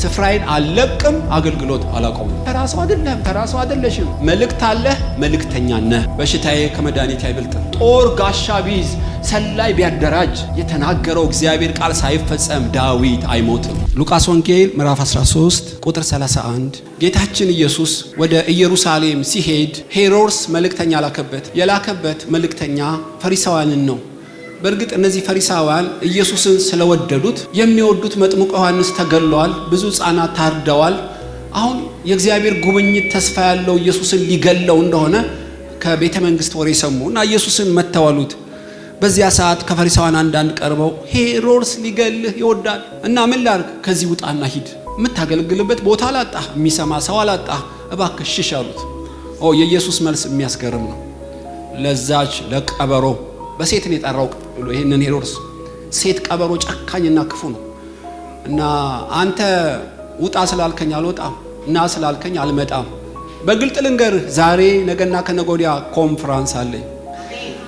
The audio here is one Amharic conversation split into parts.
ስፍራዬን አልለቅም፣ አገልግሎት አላቆምም። ተራሱ አይደለም፣ ተራሱ አይደለሽም። መልእክት አለህ፣ መልእክተኛ ነህ። በሽታዬ ከመድኃኒት አይበልጥም። ጦር ጋሻ ቢይዝ ሰላይ ቢያደራጅ የተናገረው እግዚአብሔር ቃል ሳይፈጸም ዳዊት አይሞትም። ሉቃስ ወንጌል ምዕራፍ 13 ቁጥር 31 ጌታችን ኢየሱስ ወደ ኢየሩሳሌም ሲሄድ ሄሮድስ መልእክተኛ የላከበት መልእክተኛ ፈሪሳውያንን ነው። በእርግጥ እነዚህ ፈሪሳውያን ኢየሱስን ስለወደዱት የሚወዱት መጥምቁ ዮሐንስ ተገለዋል፣ ብዙ ሕፃናት ታርደዋል። አሁን የእግዚአብሔር ጉብኝት ተስፋ ያለው ኢየሱስን ሊገለው እንደሆነ ከቤተ መንግስት ወሬ ሰሙ እና ኢየሱስን መተዋሉት። በዚያ ሰዓት ከፈሪሳውያን አንዳንድ ቀርበው ሄሮድስ ሊገልህ ይወዳል እና ምን ላድርግ? ከዚህ ውጣና ሂድ፣ የምታገለግልበት ቦታ አላጣ፣ የሚሰማ ሰው አላጣ፣ እባክህ ሽሽ አሉት። የኢየሱስ መልስ የሚያስገርም ነው። ለዛች ለቀበሮ በሴት ነው የጠራው ብሎ ይሄንን ሄሮድስ ሴት ቀበሮ ጨካኝና ክፉ ነው እና አንተ ውጣ ስላልከኝ አልወጣም እና ስላልከኝ አልመጣም። በግልጥ ልንገርህ ዛሬ ነገና ከነገ ወዲያ ኮንፈረንስ አለኝ።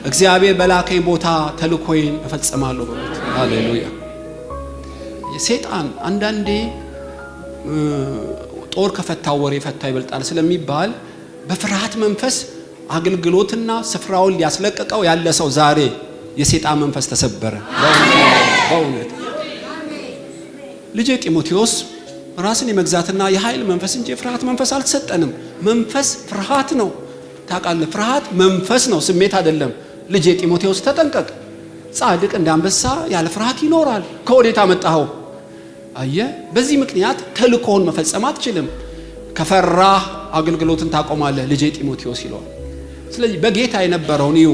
እግዚአብሔር በላከኝ ቦታ ተልኮዬን እፈጽማለሁ በሉት። ሃሌሉያ። ሰይጣን አንዳንዴ ጦር ከፈታው ወሬ ፈታ ይበልጣል ስለሚባል በፍርሃት መንፈስ አገልግሎትና ስፍራውን ሊያስለቀቀው ያለ ሰው ዛሬ የሰይጣን መንፈስ ተሰበረ። በእውነት ልጄ ጢሞቴዎስ ራስን የመግዛትና የኃይል መንፈስ እንጂ የፍርሃት መንፈስ አልተሰጠንም። መንፈስ ፍርሃት ነው ታውቃለህ። ፍርሃት መንፈስ ነው፣ ስሜት አይደለም። ልጄ ጢሞቴዎስ ተጠንቀቅ። ጻድቅ እንዳንበሳ ያለ ፍርሃት ይኖራል። ከወዴት አመጣኸው? አየህ፣ በዚህ ምክንያት ተልኮውን መፈጸም አትችልም። ከፈራህ አገልግሎትን ታቆማለህ ልጄ ጢሞቴዎስ ይለዋል። ስለዚህ በጌታ የነበረውን ይሁ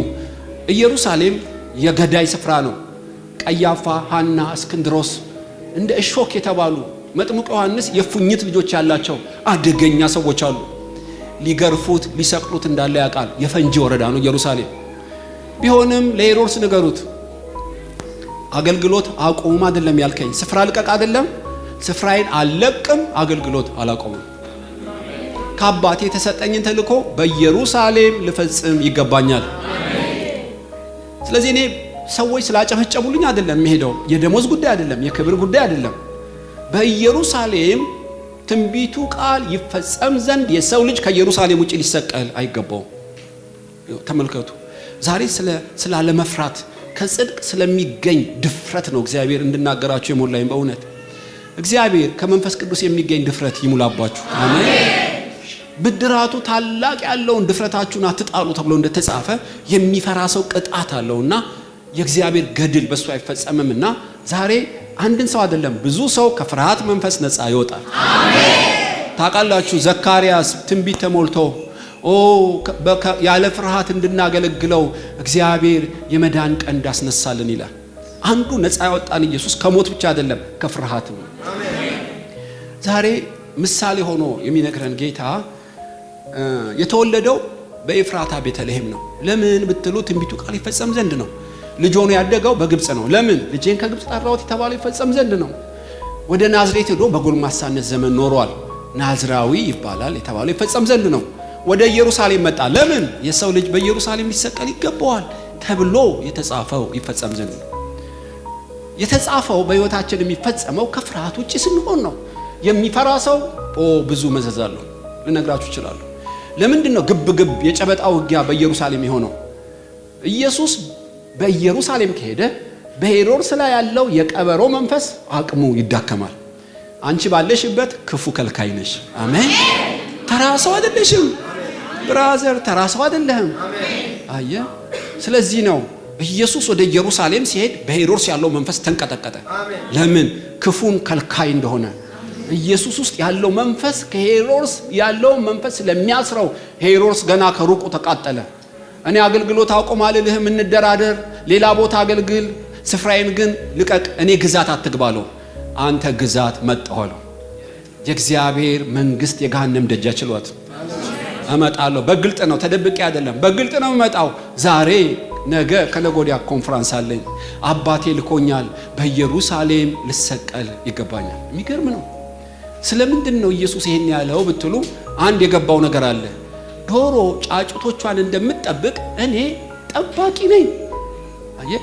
ኢየሩሳሌም የገዳይ ስፍራ ነው። ቀያፋ፣ ሐና፣ እስክንድሮስ እንደ እሾክ የተባሉ መጥምቁ ዮሐንስ የፉኝት ልጆች ያላቸው አደገኛ ሰዎች አሉ። ሊገርፉት ሊሰቅሉት እንዳለ ያውቃል። የፈንጂ ወረዳ ነው ኢየሩሳሌም። ቢሆንም ለሄሮድስ ንገሩት፣ አገልግሎት አቁም አይደለም ያልከኝ፣ ስፍራ ልቀቅ አይደለም፣ ስፍራዬን አልለቅም፣ አገልግሎት አላቆምም። ከአባቴ የተሰጠኝን ተልኮ በኢየሩሳሌም ልፈጽም ይገባኛል። ስለዚህ እኔ ሰዎች ስላጨፈጨቡልኝ አይደለም የምሄደው፣ የደሞዝ ጉዳይ አይደለም፣ የክብር ጉዳይ አይደለም። በኢየሩሳሌም ትንቢቱ ቃል ይፈጸም ዘንድ የሰው ልጅ ከኢየሩሳሌም ውጪ ሊሰቀል አይገባውም። ተመልከቱ፣ ዛሬ ስላለ መፍራት ከጽድቅ ስለሚገኝ ድፍረት ነው እግዚአብሔር እንድናገራችሁ የሞላኝ። በእውነት እግዚአብሔር ከመንፈስ ቅዱስ የሚገኝ ድፍረት ይሙላባችሁ። አሜን። ብድራቱ ታላቅ ያለውን ድፍረታችሁን አትጣሉ ተብሎ እንደተጻፈ የሚፈራ ሰው ቅጣት አለውና የእግዚአብሔር ገድል በሱ አይፈጸምምና ዛሬ አንድን ሰው አይደለም ብዙ ሰው ከፍርሃት መንፈስ ነፃ ይወጣል። አሜን። ታውቃላችሁ ዘካርያስ ትንቢት ተሞልቶ ያለ ፍርሃት እንድናገለግለው እግዚአብሔር የመዳን ቀን እንዳስነሳልን ይላል። አንዱ ነፃ ያወጣን ኢየሱስ ከሞት ብቻ አይደለም ከፍርሃት ነው። አሜን። ዛሬ ምሳሌ ሆኖ የሚነግረን ጌታ የተወለደው በኤፍራታ ቤተልሔም ነው። ለምን ብትሉ ትንቢቱ ቃል ይፈጸም ዘንድ ነው። ልጅ ሆኖ ያደገው በግብጽ ነው። ለምን? ልጄን ከግብጽ ጠራሁት የተባለው ይፈጸም ዘንድ ነው። ወደ ናዝሬት ሄዶ በጎልማሳነት ዘመን ኖሯል። ናዝራዊ ይባላል የተባለው ይፈጸም ዘንድ ነው። ወደ ኢየሩሳሌም መጣ። ለምን? የሰው ልጅ በኢየሩሳሌም ሊሰቀል ይገባዋል ተብሎ የተጻፈው ይፈጸም ዘንድ ነው። የተጻፈው በሕይወታችን የሚፈጸመው ከፍርሃት ውጪ ስንሆን ነው። የሚፈራ ሰው ብዙ መዘዝ አለው ልነግራችሁ እችላለሁ። ለምንድን ነው ግብ የጨበጣ ውጊያ በኢየሩሳሌም የሆነው? ኢየሱስ በኢየሩሳሌም ከሄደ በሄሮድስ ላይ ያለው የቀበሮ መንፈስ አቅሙ ይዳከማል። አንቺ ባለሽበት ክፉ ከልካይ ነሽ። አሜን። ተራሰው አይደለሽም ብራዘር፣ ተራሰው አይደለህም። አየህ፣ ስለዚህ ነው ኢየሱስ ወደ ኢየሩሳሌም ሲሄድ በሄሮድስ ያለው መንፈስ ተንቀጠቀጠ። ለምን? ክፉን ከልካይ እንደሆነ። ኢየሱስ ውስጥ ያለው መንፈስ ከሄሮድስ ያለው መንፈስ ስለሚያስረው ሄሮድስ ገና ከሩቁ ተቃጠለ። እኔ አገልግሎት አቆም አልልህም፣ እንደራደር፣ ሌላ ቦታ አገልግል፣ ስፍራዬን ግን ልቀቅ፣ እኔ ግዛት አትግባለው። አንተ ግዛት መጣኋለሁ። የእግዚአብሔር መንግስት የገሃነም ደጃ ችሏት አመጣለሁ። በግልጥ ነው፣ ተደብቄ አይደለም፣ በግልጥ ነው መጣው። ዛሬ ነገ ከነገ ወዲያ ኮንፈረንስ አለኝ። አባቴ ልኮኛል። በኢየሩሳሌም ልሰቀል ይገባኛል። የሚገርም ነው። ስለምንድን ነው ኢየሱስ ይሄን ያለው ብትሉ አንድ የገባው ነገር አለ። ዶሮ ጫጩቶቿን እንደምትጠብቅ እኔ ጠባቂ ነኝ።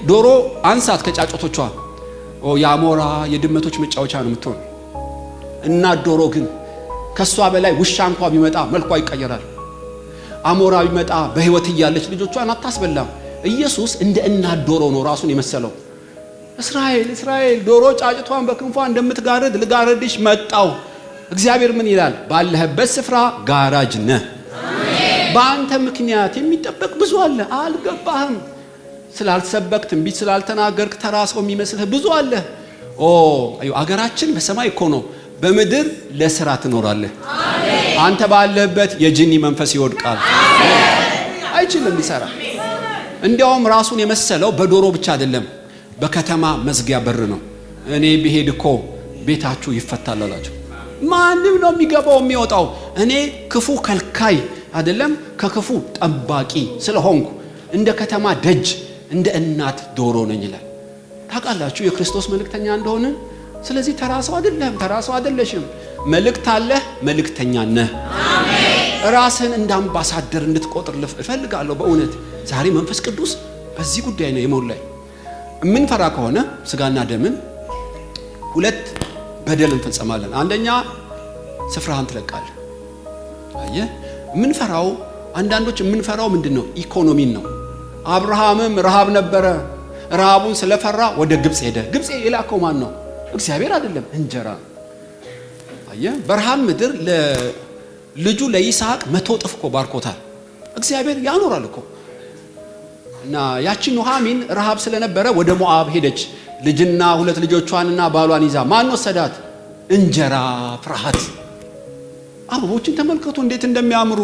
ዶሮ አንሳት ከጫጩቶቿ የአሞራ የድመቶች መጫወቻ ነው የምትሆን። እናት ዶሮ ግን ከሷ በላይ ውሻ እንኳን ቢመጣ መልኳ ይቀየራል። አሞራ ቢመጣ በህይወት እያለች ልጆቿን አታስበላም። ኢየሱስ እንደ እናት ዶሮ ነው ራሱን የመሰለው። እስራኤል እስራኤል ዶሮ ጫጭቷን በክንፏ እንደምትጋርድ ልጋርድሽ መጣው። እግዚአብሔር ምን ይላል? ባለህበት ስፍራ ጋራጅ ነህ። በአንተ ምክንያት የሚጠበቅ ብዙ አለ። አልገባህም። ስላልሰበክ ትንቢት ስላልተናገርክ ተራ ሰው የሚመስልህ ብዙ አለ። አገራችን በሰማይ እኮ ነው። በምድር ለስራ ትኖራለህ። አንተ ባለህበት የጂኒ መንፈስ ይወድቃል። አይችልም ሊሰራ። እንዲያውም ራሱን የመሰለው በዶሮ ብቻ አይደለም፣ በከተማ መዝጊያ በር ነው። እኔ ብሄድ እኮ ቤታችሁ ይፈታል አላቸው። ማንም ነው የሚገባው የሚወጣው። እኔ ክፉ ከልካይ አይደለም፣ ከክፉ ጠባቂ ስለሆንኩ እንደ ከተማ ደጅ እንደ እናት ዶሮ ነኝ ይላል። ታውቃላችሁ የክርስቶስ መልእክተኛ እንደሆነ። ስለዚህ ተራሰው አይደለም፣ ተራሰው አይደለሽም። መልእክት አለህ፣ መልእክተኛ ነህ። ራስን እንደ አምባሳደር እንድትቆጥር እፈልጋለሁ። በእውነት ዛሬ መንፈስ ቅዱስ በዚህ ጉዳይ ነው የሞላኝ። የምንፈራ ከሆነ ስጋና ደምን ሁለት በደል እንፈጸማለን። አንደኛ ስፍራህን ትለቃለህ። አየህ የምንፈራው አንዳንዶች የምንፈራው ምንድነው? ኢኮኖሚን ነው። አብርሃምም ረሃብ ነበረ። ረሃቡን ስለፈራ ወደ ግብጽ ሄደ። ግብጽ የላከው ማን ነው? እግዚአብሔር አይደለም፣ እንጀራ። አየህ በረሃብ ምድር ለልጁ ለይስሐቅ 100 እጥፍ እኮ ባርኮታል። እግዚአብሔር ያኖራል እኮ። እና ያቺ ኑሃሚን ረሃብ ስለነበረ ወደ ሞዓብ ሄደች። ልጅና 2 ልጆቿንና ባሏን ይዛ ማን ወሰዳት? እንጀራ። ፍርሃት። አበቦችን ተመልከቱ እንዴት እንደሚያምሩ።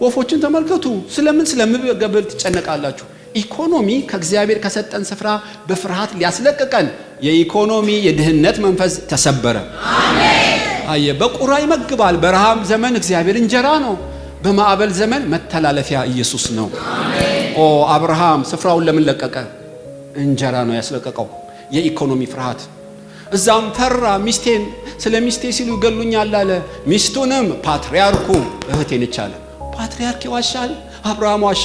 ወፎችን ተመልከቱ። ስለምን ስለምገብል ትጨነቃላችሁ? ኢኮኖሚ ከእግዚአብሔር ከሰጠን ስፍራ በፍርሃት ሊያስለቅቀን የኢኮኖሚ የድህነት መንፈስ ተሰበረ። አሜን። አየ በቁራ ይመግባል። በረሃብ ዘመን እግዚአብሔር እንጀራ ነው። በማዕበል ዘመን መተላለፊያ ኢየሱስ ነው። አሜን። አብርሃም ስፍራውን ለምን ለቀቀ? እንጀራ ነው ያስለቀቀው። የኢኮኖሚ ፍርሃት። እዛም ፈራ። ሚስቴን ስለ ሚስቴ ሲሉ ይገሉኛል አለ። ሚስቱንም ፓትሪያርኩ እህቴ ነች አለ። ፓትሪያርክ ይዋሻል? አብርሃም ዋሸ።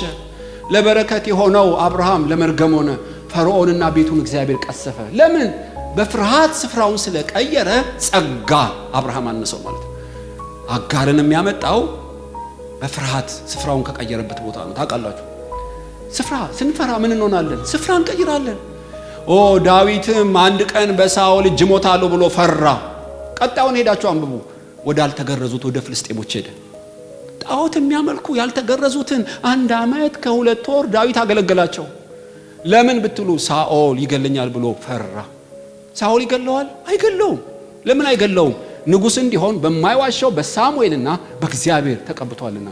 ለበረከት የሆነው አብርሃም ለመርገም ሆነ። ፈርዖንና ቤቱን እግዚአብሔር ቀሰፈ። ለምን? በፍርሃት ስፍራውን ስለቀየረ ጸጋ አብርሃም አነሰው ማለት ነው። አጋርን የሚያመጣው በፍርሃት ስፍራውን ከቀየረበት ቦታ ነው። ታውቃላችሁ ስፍራ ስንፈራ ምን እንሆናለን? ስፍራ እንቀይራለን። ዳዊትም አንድ ቀን በሳኦል እጅ ሞታለሁ ብሎ ፈራ። ቀጣዩን ሄዳችሁ አንብቡ። ወደ አልተገረዙት ወደ ፍልስጤሞች ሄደ። ጣዖት የሚያመልኩ ያልተገረዙትን 1 ዓመት ከ2 ወር ዳዊት አገለገላቸው። ለምን ብትሉ ሳኦል ይገለኛል ብሎ ፈራ። ሳኦል ይገለዋል? አይገለውም። ለምን አይገለውም? ንጉሥ እንዲሆን በማይዋሻው በሳሙኤልና በእግዚአብሔር ተቀብቷልና።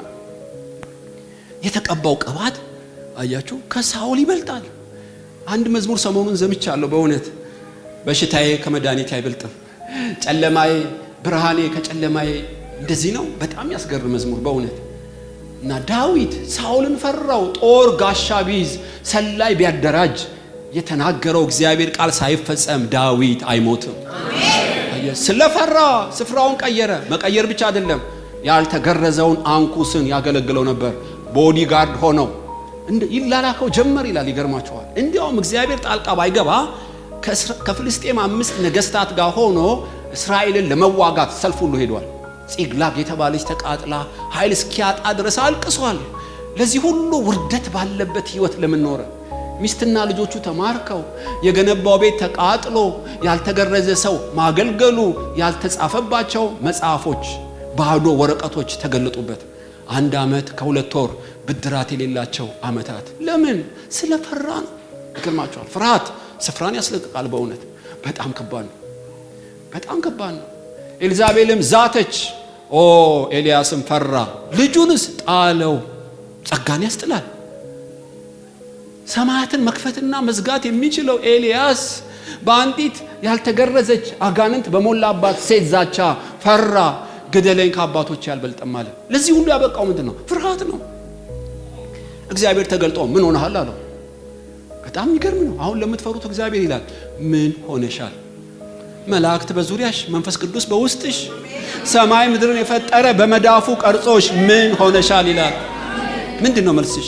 የተቀባው ቅባት አያችሁ ከሳኦል ይበልጣል። አንድ መዝሙር ሰሞኑን ዘምቻለሁ። በእውነት በሽታዬ ከመድኃኒቴ አይበልጥም፣ ጨለማዬ ብርሃኔ ከጨለማዬ እንደዚህ ነው። በጣም ያስገርም መዝሙር በእውነት። እና ዳዊት ሳኦልን ፈራው። ጦር ጋሻ ቢይዝ ሰላይ ቢያደራጅ የተናገረው እግዚአብሔር ቃል ሳይፈጸም ዳዊት አይሞትም። አሜን። ስለፈራ ስፍራውን ቀየረ። መቀየር ብቻ አይደለም፣ ያልተገረዘውን አንኩስን ያገለግለው ነበር። ቦዲጋርድ ሆነው ይላላከው ጀመር ይላል። ይገርማቸዋል። እንዲያውም እግዚአብሔር ጣልቃ ባይገባ ከፍልስጤም 5 ነገስታት ጋር ሆኖ እስራኤልን ለመዋጋት ሰልፍ ሁሉ ሄዷል። ጺግላግ የተባለች ተቃጥላ ኃይል እስኪያጣ ድረስ አልቅሷል። ለዚህ ሁሉ ውርደት ባለበት ህይወት ለምን ኖረ? ሚስትና ልጆቹ ተማርከው፣ የገነባው ቤት ተቃጥሎ፣ ያልተገረዘ ሰው ማገልገሉ፣ ያልተጻፈባቸው መጽሐፎች ባዶ ወረቀቶች ተገለጡበት። 1 ዓመት ከ2 ወር ብድራት የሌላቸው ዓመታት። ለምን? ስለፈራ ነው። ይገርማቸዋል። ፍርሃት ስፍራን ያስለቅቃል። በእውነት በጣም ከባድ ነው። በጣም ከባድ ነው። ኤልዛቤልም ዛተች። ኤልያስም ፈራ፣ ልጁንስ ጣለው። ጸጋን ያስጥላል። ሰማያትን መክፈትና መዝጋት የሚችለው ኤልያስ በአንዲት ያልተገረዘች አጋንንት በሞላባት ሴት ዛቻ ፈራ። ግደለኝ ከአባቶች ያልበልጥም አለ። ለዚህ ሁሉ ያበቃው ምንድን ነው? ፍርሃት ነው። እግዚአብሔር ተገልጦ ምን ሆነሃል አለው። በጣም ይገርም ነው። አሁን ለምትፈሩት እግዚአብሔር ይላል ምን ሆነሻል? መላእክት በዙሪያሽ፣ መንፈስ ቅዱስ በውስጥሽ፣ ሰማይ ምድርን የፈጠረ በመዳፉ ቀርጾሽ ምን ሆነሻል ይላል። ምንድን ነው መልስሽ?